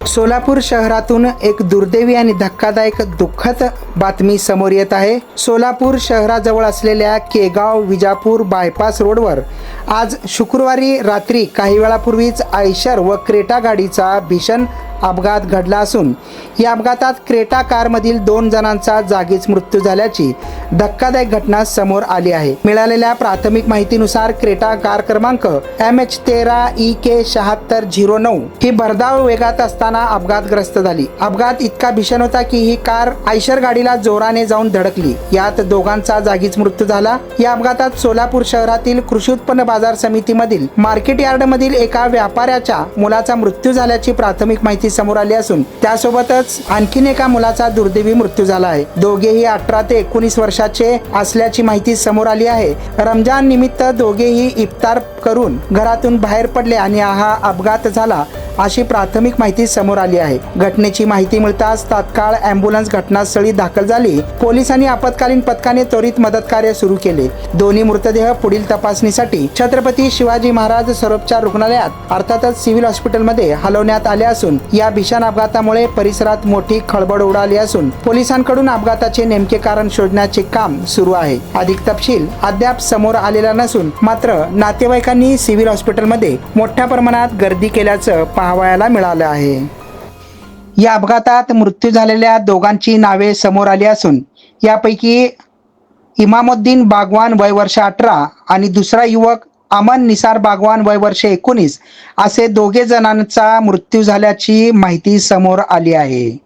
सोलापूर शहरातून एक दुर्दैवी आणि धक्कादायक दुःखद बातमी समोर येत आहे। सोलापूर शहराजवळ असलेल्या केगाव विजापूर बायपास रोडवर आज शुक्रवारी रात्री काही वेळापूर्वीच आयशर व क्रेटा गाडीचा भीषण अपघात घडला असून या अपघातात क्रेटा कारमधील 2 जणांचा जागीच मृत्यू झाल्याची धक्कादायक घटना समोर आली आहे। मिळालेल्या प्राथमिक माहितीनुसार क्रेटा कार क्रमांक MH13EK7609 ही भरधाव वेगात असताना अपघातग्रस्त झाली। अपघात इतका भीषण होता की ही कार आयशर गाडीला जोराने जाऊन धडकली। यात दोघांचा जागीच मृत्यू झाला। या अपघातात सोलापूर शहरातील कृषी उत्पन्न बाजार समितीमधील मार्केट यार्डमधील एका व्यापाऱ्याच्या मुलाचा मृत्यू झाल्याची प्राथमिक माहिती समोर आली असून त्यासोबतच आणखीन एका मुलाचा दुर्दैवी मृत्यू झाला आहे। दोघेही 18 ते 19 वर्षाचे असल्याची माहिती समोर आली आहे। रमजान निमित्त दोघेही इफ्तार करून घरातून बाहेर पडले आणि हा अपघात झाला अशी प्राथमिक माहिती समोर आली आहे। घटनेची माहिती मिळताच तात्काळ ॲम्ब्युलन्स घटनास्थळी दाखल झाली। पोलिसांनी आपत्कालीन पथकाने त्वरित मदत कार्य सुरू केले। दोन्ही मृतदेह पुढील तपासणीसाठी छत्रपती शिवाजी महाराज सर्वोपचार रुग्णालयात अर्थातच सिव्हिल हॉस्पिटलमध्ये हलवण्यात आले असून या भीषण अपघातामुळे परिसरात मोठी खळबळ उडाली असून पोलिसांकडून अपघाताचे नेमके कारण शोधण्याचे काम सुरू आहे। अधिक तपशील अद्याप समोर आलेला नसून मात्र नातेवाईकांनी सिव्हिल हॉस्पिटलमध्ये मोठ्या प्रमाणात गर्दी केल्याचं पाहावयाला मिळालं आहे। या अपघातात मृत्यू झालेल्या दोघांची नावे समोर आली असून यापैकी इमामुद्दीन बागवान वय वर्ष 18 आणि दुसरा युवक अमन निसार बागवान वय वर्ष 19 असे दोघे जणांचा मृत्यू झाल्याची माहिती समोर आली आहे।